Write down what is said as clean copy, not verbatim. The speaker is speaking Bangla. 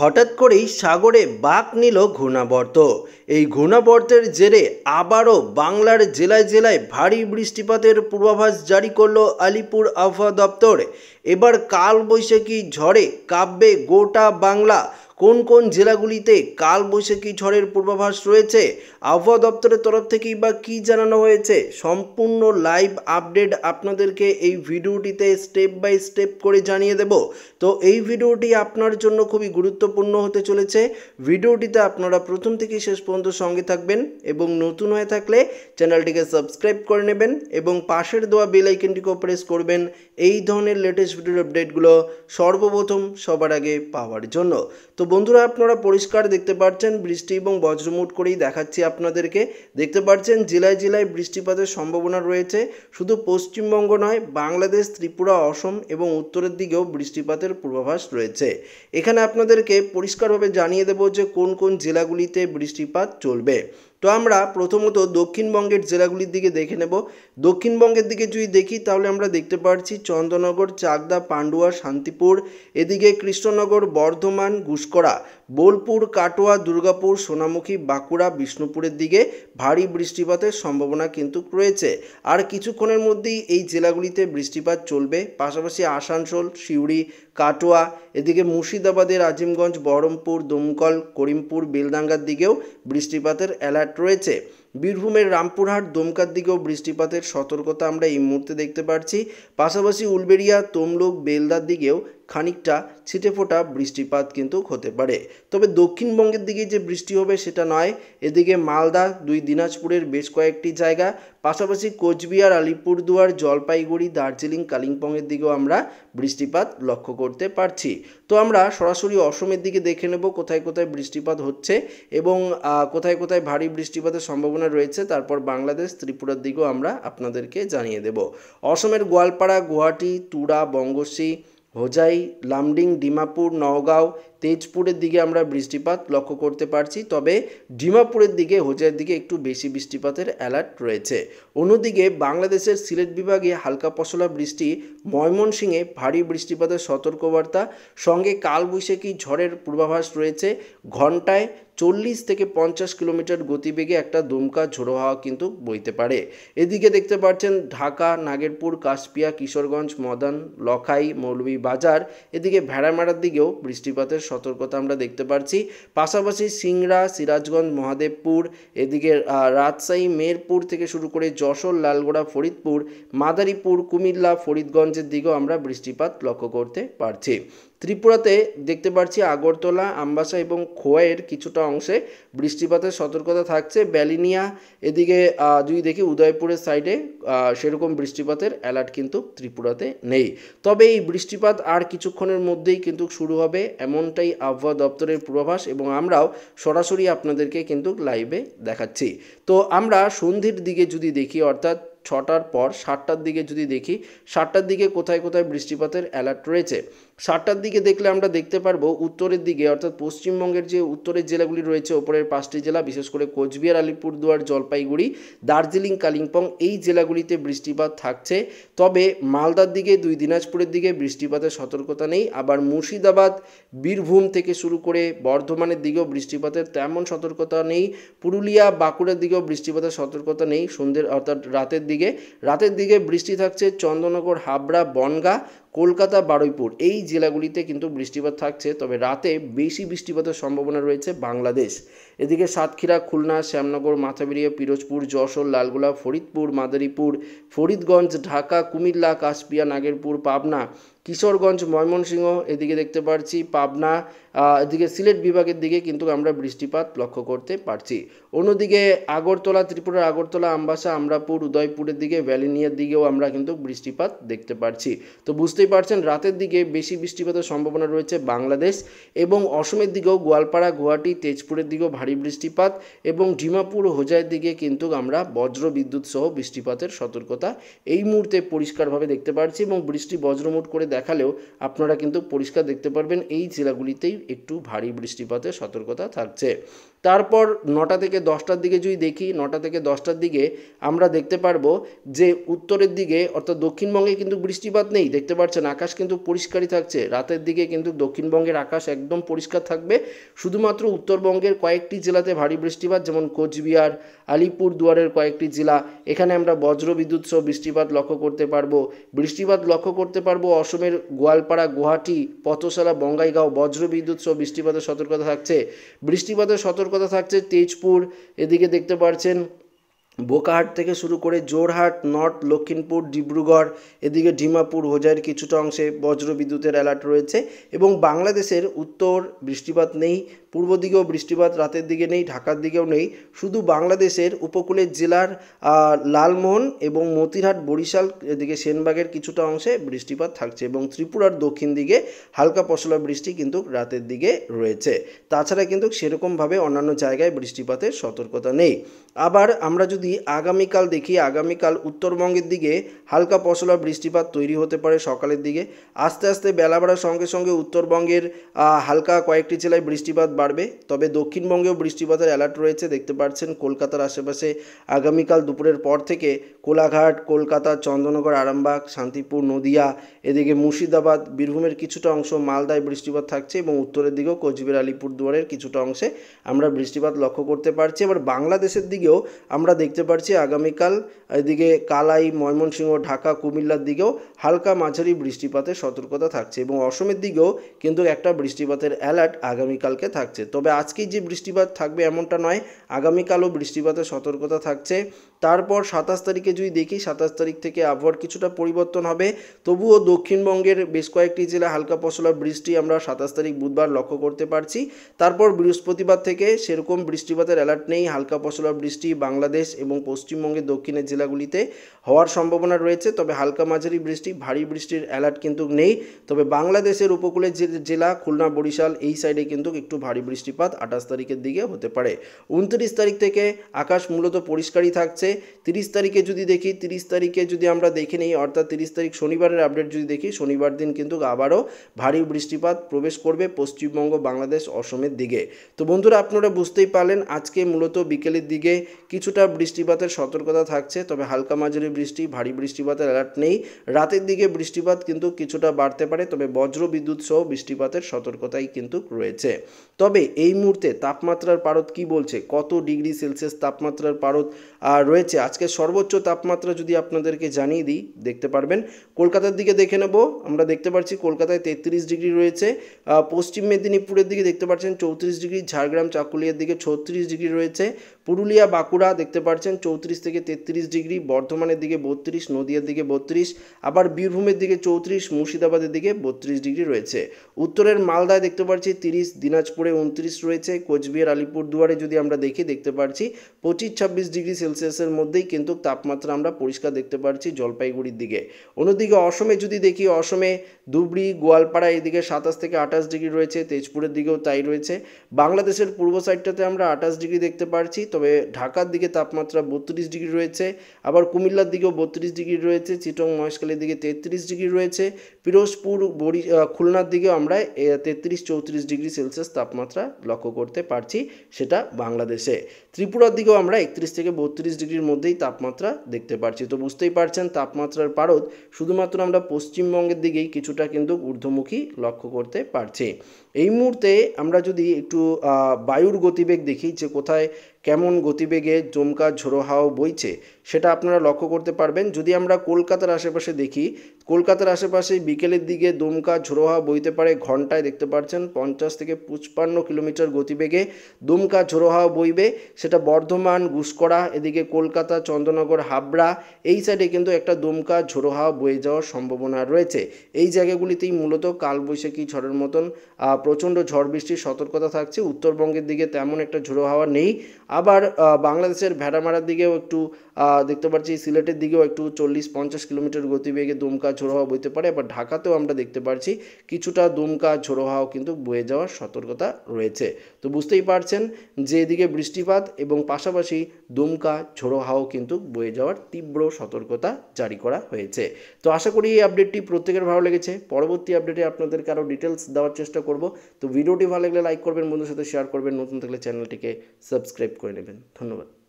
হঠাৎ করেই সাগরে বাঁক নিল ঘূর্ণাবর্ত। এই ঘূর্ণাবর্তের জেরে আবারও বাংলার জেলায় জেলায় ভারী বৃষ্টিপাতের পূর্বাভাস জারি করল আলিপুর আবহাওয়া দপ্তর। এবার কালবৈশাখী ঝড়ে কাঁপবে গোটা বাংলা। কোন কোন জেলাগুলিতে কালবৈশাখী ঝড়ের পূর্বাভাস রয়েছে, আবহাওয়া দপ্তরের তরফ থেকেই বা কী জানানো হয়েছে, সম্পূর্ণ লাইভ আপডেট আপনাদেরকে এই ভিডিওটিতে স্টেপ বাই স্টেপ করে জানিয়ে দেব। তো এই ভিডিওটি আপনার জন্য খুবই গুরুত্বপূর্ণ হতে চলেছে। ভিডিওটিতে আপনারা প্রথম থেকে শেষ পর্যন্ত সঙ্গে থাকবেন এবং নতুন হয়ে থাকলে চ্যানেলটিকে সাবস্ক্রাইব করে নেবেন এবং পাশের দেওয়া বেল আইকনটিকেও প্রেস করবেন এই ধরনের লেটেস্ট ভিডিওর আপডেটগুলো সর্বপ্রথম সবার আগে পাওয়ার জন্য। তো বন্ধুরা, আপনারা পরিষ্কার দেখতে পাচ্ছেন বৃষ্টি এবং বজ্রমুট করেই দেখাচ্ছি আপনাদেরকে। দেখতে পাচ্ছেন জেলায় জেলায় বৃষ্টিপাতের সম্ভাবনা রয়েছে। শুধু পশ্চিমবঙ্গ নয়, বাংলাদেশ, ত্রিপুরা, অসম এবং উত্তরের দিকেও বৃষ্টিপাতের পূর্বাভাস রয়েছে। এখানে আপনাদেরকে পরিষ্কারভাবে জানিয়ে দেব যে কোন কোন জেলাগুলিতে বৃষ্টিপাত চলবে। তো আমরা প্রথমত দক্ষিণবঙ্গের জেলাগুলির দিকে দেখে নেব। দক্ষিণবঙ্গের দিকে যদি দেখি তাহলে আমরা দেখতে পাচ্ছি চন্দননগর, চাকদা, পান্ডুয়া, শান্তিপুর, এদিকে কৃষ্ণনগর, বর্ধমান, গুসকরা, বোলপুর, কাটোয়া, দুর্গাপুর, সোনামুখী, বাঁকুড়া, বিষ্ণুপুরের দিকে ভারী বৃষ্টিপাতের সম্ভাবনা কিন্তু রয়েছে। আর কিছুক্ষণের মধ্যেই এই জেলাগুলিতে বৃষ্টিপাত চলবে। পাশাপাশি আসানসোল, সিউড়ি, কাটোয়া, এদিকে মুর্শিদাবাদের আজিমগঞ্জ, বহরমপুর, দমকল, করিমপুর, বেলডাঙ্গার দিকেও বৃষ্টিপাতের অ্যালার্ট রয়েছে। বীরভূমের রামপুরহাট, দমকার দিকেও বৃষ্টিপাতের সতর্কতা আমরা এই মুহূর্তে দেখতে পাচ্ছি। পাশাপাশি উলবেড়িয়া, তমলুক, বেলদার দিকেও খানিকটা ছিটেফোঁটা বৃষ্টিপাত কিন্তু হতে পারে। তবে দক্ষিণবঙ্গের দিকে যে বৃষ্টি হবে সেটা নয়। এদিকে মালদা, দিনাজপুরের বেশ কয়েকটি জায়গা, পাশাপাশি কোচবিহার, আলিপুরদুয়ার, জলপাইগুড়ি, দার্জিলিং, কালিম্পংয়ের দিকেও আমরা বৃষ্টিপাত লক্ষ্য করতে পারছি। তো আমরা সরাসরি অসমের দিকে দেখে নেব কোথায় কোথায় বৃষ্টিপাত হচ্ছে এবং কোথায় কোথায় ভারী বৃষ্টিপাতের সম্ভাবনা রয়েছে। তারপর বাংলাদেশ, ত্রিপুরার দিকেও আমরা আপনাদেরকে জানিয়ে দেব। অসমের গোয়ালপাড়া, গুয়াহাটি, তুরা, বঙ্গশ্রী, হোজাই, লামডিং, ডিমাপুর, নওগাঁও, তেজপুরের দিকে আমরা বৃষ্টিপাত লক্ষ্য করতে পারছি। তবে ডিমাপুরের দিকে, হোজাইয়ের দিকে একটু বেশি বৃষ্টিপাতের অ্যালার্ট রয়েছে। অন্যদিকে বাংলাদেশের সিলেট বিভাগে হালকা পশলা বৃষ্টি, ময়মনসিংহে ভারী বৃষ্টিপাতের সতর্কবার্তা, সঙ্গে কালবৈশাখী ঝড়ের পূর্বাভাস রয়েছে। ঘন্টায় 40 থেকে 50 কিলোমিটার গতিবেগে একটা দমকা ঝোড়ো হাওয়া কিন্তু বইতে পারে। এদিকে দেখতে পাচ্ছেন ঢাকা, নাগেরপুর, কাশপিয়া, কিশোরগঞ্জ, মদন, লখাই, মৌলভীবাজার, এদিকে ভেড়ামারার দিকেও বৃষ্টিপাতের সতর্কতা আমরা দেখতে পাচ্ছি। পাশাপাশি সিংড়া, সিরাজগঞ্জ, মহাদেবপুর, এদিকে রাজশাহী, মেহেরপুর থেকে শুরু করে যশোর, লালগোড়া, ফরিদপুর, মাদারীপুর, কুমিল্লা, ফরিদগঞ্জের দিকেও আমরা বৃষ্টিপাত লক্ষ্য করতে পারছি। ত্রিপুরাতে দেখতে পাচ্ছি আগরতলা, আমবাসা এবং খোয়াইয়ের কিছুটা অংশে বৃষ্টিপাতের সতর্কতা থাকছে। ব্যালিনিয়া, এদিকে যদি দেখি উদয়পুরের সাইডে সেরকম বৃষ্টিপাতের অ্যালার্ট কিন্তু ত্রিপুরাতে নেই। তবে এই বৃষ্টিপাত আর কিছুক্ষণের মধ্যেই কিন্তু শুরু হবে, এমনটাই আবহাওয়া দপ্তরের পূর্বাভাস এবং আমরাও সরাসরি আপনাদেরকে কিন্তু লাইভে দেখাচ্ছি। তো আমরা সন্ধ্যের দিকে যদি দেখি, অর্থাৎ 6টার পর 7টার দিকে যদি দেখি, 7টার দিকে কোথায় কোথায় বৃষ্টিপাতের অ্যালার্ট রয়েছে। 7টার দিকে দেখলে আমরা দেখতে পারবো উত্তরের দিকে, অর্থাৎ পশ্চিমবঙ্গের যে উত্তরের জেলাগুলি রয়েছে, ওপরের 5টি জেলা, বিশেষ করে কোচবিহার, আলিপুরদুয়ার, জলপাইগুড়ি, দার্জিলিং, কালিম্পং, এই জেলাগুলিতে বৃষ্টিপাত থাকছে। তবে মালদার দিকে, দিনাজপুরের দিকে বৃষ্টিপাতের সতর্কতা নেই। আবার মুর্শিদাবাদ, বীরভূম থেকে শুরু করে বর্ধমানের দিকেও বৃষ্টিপাতের তেমন সতর্কতা নেই। পুরুলিয়া, বাঁকুড়ার দিকেও বৃষ্টিপাতের সতর্কতা নেই। সন্ধ্যের অর্থাৎ রাতের দিকে বৃষ্টি থাকছে চন্দননগর, হাবড়া, বনগাঁ, কলকাতা, বারুইপুর, এই জেলাগুলিতে কিন্তু বৃষ্টিপাত থাকছে। তবে রাতে বেশি বৃষ্টিপাতের সম্ভাবনা রয়েছে বাংলাদেশ। এদিকে সাতক্ষীরা, খুলনা, শ্যামনগর, মাথাবেড়িয়া, পিরোজপুর, যশোর, লালগোলা, ফরিদপুর, মাদারীপুর, ফরিদগঞ্জ, ঢাকা, কুমিল্লা, কাশপিয়া, নাগেরপুর, পাবনা, কিশোরগঞ্জ, ময়মনসিংহ, এদিকে দেখতে পাচ্ছি পাবনা, এদিকে সিলেট বিভাগের দিকে কিন্তু আমরা বৃষ্টিপাত লক্ষ্য করতে পারছি। অন্যদিকে আগরতলা, ত্রিপুরার আগরতলা, আমবাসা, আমরাপুর, উদয়পুরের দিকে, ভ্যালিনিয়ার দিকেও আমরা কিন্তু বৃষ্টিপাত দেখতে পাচ্ছি। তো বুঝতেই পারছেন রাতের দিকে বেশি বৃষ্টিপাতের সম্ভাবনা রয়েছে বাংলাদেশ এবং অসমের দিকেও গোয়ালপাড়া, গুয়াহাটি, তেজপুরের দিকেও ভারী বৃষ্টিপাত এবং ডিমাপুর, হোজাইয়ের দিকে কিন্তু আমরা বজ্র বিদ্যুৎ সহ বৃষ্টিপাতের সতর্কতা এই মুহূর্তে পরিষ্কারভাবে দেখতে পাচ্ছি এবং বৃষ্টি বজ্রমুট করে দেখালেও আপনারা কিন্তু পরিষ্কার দেখতে পারবেন এই জেলাগুলিতেই একটু ভারী বৃষ্টিপাতের সতর্কতা থাকছে। তারপর 9টা থেকে 10টার দিকে যদি দেখি, 9টা থেকে 10টার দিকে আমরা দেখতে পারবো যে উত্তরের দিকে অর্থাৎ দক্ষিণবঙ্গে কিন্তু বৃষ্টিপাত নেই। দেখতে পাচ্ছেন পাচ্ছেন আকাশ কিন্তু পরিষ্কারই থাকছে। রাতের দিকে কিন্তু দক্ষিণবঙ্গের আকাশ একদম পরিষ্কার থাকবে। শুধুমাত্র উত্তরবঙ্গের কয়েকটি জেলাতে ভারী বৃষ্টিপাত, যেমন কোচবিহার, আলিপুর দুয়ারের কয়েকটি জেলা, এখানে আমরা বজ্রবিদ্যুৎ সহ বৃষ্টিপাত লক্ষ্য করতে পারবো। বৃষ্টিপাত লক্ষ্য করতে পারবো অসমের গোয়ালপাড়া, গুয়াহাটি, পথশালা, বঙ্গাইগাঁও, বজ্রবিদ্যুৎ সহ বৃষ্টিপাতের সতর্কতা থাকছে। বৃষ্টিপাতের সতর্কতা থাকছে তেজপুর, এদিকে দেখতে পাচ্ছেন বোকাহাট থেকে শুরু করে জোরহাট, নর্থ লক্ষিমপুর, ডিব্রুগড়, এদিকে ডিমাপুর, হোজাইয়ের কিছুটা অংশে বজ্রবিদ্যুতের অ্যালার্ট রয়েছে। এবং বাংলাদেশের উত্তর বৃষ্টিপাত নেই, পূর্ব দিকেও বৃষ্টিপাত রাতের দিকে নেই, ঢাকার দিকেও নেই। শুধু বাংলাদেশের উপকূলের জেলার লালমোহন এবং মতিরহাট, বরিশাল, এদিকে সেনবাগের কিছুটা অংশে বৃষ্টিপাত থাকছে এবং ত্রিপুরার দক্ষিণ দিকে হালকা পশলা বৃষ্টি কিন্তু রাতের দিকে রয়েছে। তাছাড়া কিন্তু সেরকমভাবে অন্যান্য জায়গায় বৃষ্টিপাতের সতর্কতা নেই। আবার আমরা যদি আগামীকাল দেখি, আগামীকাল উত্তরবঙ্গের দিকে হালকা পশলা বৃষ্টিপাত তৈরি হতে পারে সকালের দিকে। আস্তে আস্তে বেলা বাড়ার সঙ্গে সঙ্গে উত্তরবঙ্গের হালকা কয়েকটি জেলায় বৃষ্টিপাত বাড়বে, তবে দক্ষিণবঙ্গেও বৃষ্টিপাতের অ্যালার্ট রয়েছে। দেখতে পাচ্ছেন কলকাতার আশেপাশে আগামীকাল দুপুরের পর থেকে কোলাঘাট, কলকাতা, চন্দননগর, আরামবাগ, শান্তিপুর, নদিয়া, এদিকে মুর্শিদাবাদ, বীরভূমের কিছুটা অংশ, মালদায় বৃষ্টিপাত থাকছে এবং উত্তরের দিকেও কোচবিহার, আলিপুরদুয়ারের কিছুটা অংশে আমরা বৃষ্টিপাত লক্ষ্য করতে পারছি। আবার বাংলাদেশের দিকেও আমরা দেখতে পাচ্ছি আগামীকাল এদিকে কালাই, ময়মনসিংহ, ঢাকা, কুমিল্লার দিকেও হালকা মাঝারি বৃষ্টিপাতের সতর্কতা থাকছে এবং অসমের দিকেও কিন্তু একটা বৃষ্টিপাতের অ্যালার্ট আগামীকালকে থাকছে। তবে আজকেই যে বৃষ্টিপাত থাকবে এমনটা নয়, আগামীকালও বৃষ্টিপাতের সতর্কতা থাকছে। তারপর 27 তারিখে যদি দেখি, 27 তারিখ থেকে আবহাওয়ার কিছুটা পরিবর্তন হবে, তবুও দক্ষিণবঙ্গের বেশ কয়েকটি জেলা হালকা পশলা বৃষ্টি আমরা 27 তারিখ বুধবার লক্ষ্য করতে পারছি। তারপর বৃহস্পতিবার থেকে সেরকম বৃষ্টিপাতের অ্যালার্ট নেই, হালকা পশলা বৃষ্টি বাংলাদেশ এবং পশ্চিমবঙ্গের দক্ষিণের জেলাগুলিতে হওয়ার সম্ভাবনা রয়েছে, তবে হালকা মাঝারি বৃষ্টি, ভারী বৃষ্টির অ্যালার্ট কিন্তু নেই। তবে বাংলাদেশের উপকূলের যে জেলা খুলনা, বরিশাল, এই সাইডে কিন্তু একটু ভারী বৃষ্টিপাত 28 তারিখের দিকে হতে পারে। 29 তারিখ থেকে আকাশ মূলত পরিষ্কারই থাকছে। 30 তারিখে যদি দেখি, 30 তারিখে যদি আমরা দেখে নিই, অর্থাৎ 30 তারিখ শনিবারের আপডেট যদি দেখি, শনিবার দিন কিন্তু আবারও ভারী বৃষ্টিপাত প্রবেশ করবে পশ্চিমবঙ্গ, বাংলাদেশ, অসমের দিকে। তো বন্ধুরা, আপনারা বুঝতেই পারলেন আজকে মূলত বিকেলের দিকে কিছুটা বৃষ্টিপাতের সতর্কতা থাকছে, তবে হালকা মাঝারি বৃষ্টি, ভারী বৃষ্টিপাতের অ্যালার্ট নেই। রাতের দিকে বৃষ্টিপাত কিন্তু কিছুটা বাড়তে পারে, তবে বজ্র বিদ্যুৎ সহ বৃষ্টিপাতের সতর্কতাই কিন্তু রয়েছে। তবে এই মুহূর্তে তাপমাত্রার পারদ কি বলছে, কত ডিগ্রি সেলসিয়াস তাপমাত্রার পারদ রয়েছে, আজকে সর্বোচ্চ তাপমাত্রা যদি আপনাদেরকে জানিয়ে দিই, দেখতে পারবেন কলকাতার দিকে দেখে নেব। আমরা দেখতে পাচ্ছি কলকাতায় 33 ডিগ্রি রয়েছে, পশ্চিম মেদিনীপুরের দিকে দেখতে পাচ্ছেন 34 ডিগ্রি, ঝাড়গ্রাম, চাকুলিয়ার দিকে 36 ডিগ্রি রয়েছে, পুরুলিয়া, বাঁকুড়া দেখতে পাচ্ছেন 34 থেকে 33 ডিগ্রি, বর্ধমানের দিকে 32, নদিয়ার দিকে 32, আবার বীরভূমের দিকে 34, মুর্শিদাবাদের দিকে 32 ডিগ্রি রয়েছে। উত্তরের মালদায় দেখতে পাচ্ছি 30, দিনাজপুরে 29 রয়েছে, কোচবিহার, আলিপুরদুয়ারে যদি আমরা দেখি, দেখতে পাচ্ছি 25-26 ডিগ্রি সেলসিয়াসের মধ্যেই কিন্তু তাপমাত্রা আমরা পরিষ্কার দেখতে পাচ্ছি জলপাইগুড়ির দিকে। অন্যদিকে অসমে যদি দেখি, অসমে ধুবড়ি, গোয়ালপাড়া এদিকে 27 থেকে 28 ডিগ্রি রয়েছে, তেজপুরের দিকেও তাই রয়েছে। বাংলাদেশের পূর্ব সাইডটাতে আমরা 28 ডিগ্রি দেখতে পাচ্ছি, তবে ঢাকার দিকে তাপমাত্রা 32 ডিগ্রি রয়েছে, আবার কুমিল্লার দিকেও 32 ডিগ্রি রয়েছে, চিটং, মহেশখালীর দিকে 33 ডিগ্রি রয়েছে, পিরোজপুর, খুলনার দিকেও আমরা 33-34 ডিগ্রি সেলসিয়াস তাপমাত্রা লক্ষ্য করতে পারছি, সেটা বাংলাদেশে। ত্রিপুরার দিকেও আমরা 31 থেকে 32 ডিগ্রির মধ্যেই তাপমাত্রা দেখতে পাচ্ছি। তো বুঝতেই পারছেন তাপমাত্রার পারদ শুধুমাত্র আমরা পশ্চিমবঙ্গের দিকেই কিছুটা কিন্তু ঊর্ধ্বমুখী লক্ষ্য করতে পারছি। এই মুহূর্তে আমরা যদি একটু বায়ুর গতিবেগ দেখি, যে কোথায় কেমন গতিবেগে দমকা ঝোড়ো হাওয়া বইছে, সেটা আপনারা লক্ষ্য করতে পারবেন। যদি আমরা কলকাতার আশেপাশে দেখি, কলকাতার আশেপাশে বিকেলের দিকে দমকা ঝোড়ো হাওয়া বইতে পারে, ঘন্টায় দেখতে পাচ্ছেন 50 থেকে 55 কিলোমিটার গতিবেগে দমকা ঝোড়ো হাওয়া বইবে। সেটা বর্ধমান, গুসকরা, এদিকে কলকাতা, চন্দননগর, হাবড়া, এই সাইডে কিন্তু একটা দমকা ঝোড়ো হাওয়া বয়ে যাওয়ার সম্ভাবনা রয়েছে। এই জায়গাগুলিতেই মূলত কালবৈশাখী ঝড়ের মতন প্রচণ্ড ঝড় বৃষ্টির সতর্কতা থাকছে। উত্তরবঙ্গের দিকে তেমন একটা ঝোড়ো হাওয়া নেই। আবার বাংলাদেশের ভেড়ামারার দিকেও একটু দেখতে পাচ্ছি, সিলেটের দিকেও একটু 40-50 কিলোমিটার গতিবেগে দমকা ঝোড়ো হাওয়া বইতে পারে। আবার ঢাকাতেও আমরা দেখতে পাচ্ছি কিছুটা দমকা ঝোড়ো হাওয়া কিন্তু বয়ে যাওয়ার সতর্কতা রয়েছে। তো বুঝতেই পারছেন যে এদিকে বৃষ্টিপাত এবং পাশাপাশি দমকা ঝোড়ো হাওয়া কিন্তু বয়ে যাওয়ার তীব্র সতর্কতা জারি করা হয়েছে। তো আশা করি এই আপডেটটি প্রত্যেকের ভালো লেগেছে। পরবর্তী আপডেটে আপনাদেরকে আরও ডিটেলস দেওয়ার চেষ্টা করব। তো ভিডিওটি ভালো লাগলে লাইক করবেন, বন্ধুদের সাথে শেয়ার করবেন, নতুন থাকলে চ্যানেলটিকে সাবস্ক্রাইব করে নেবেন। ধন্যবাদ।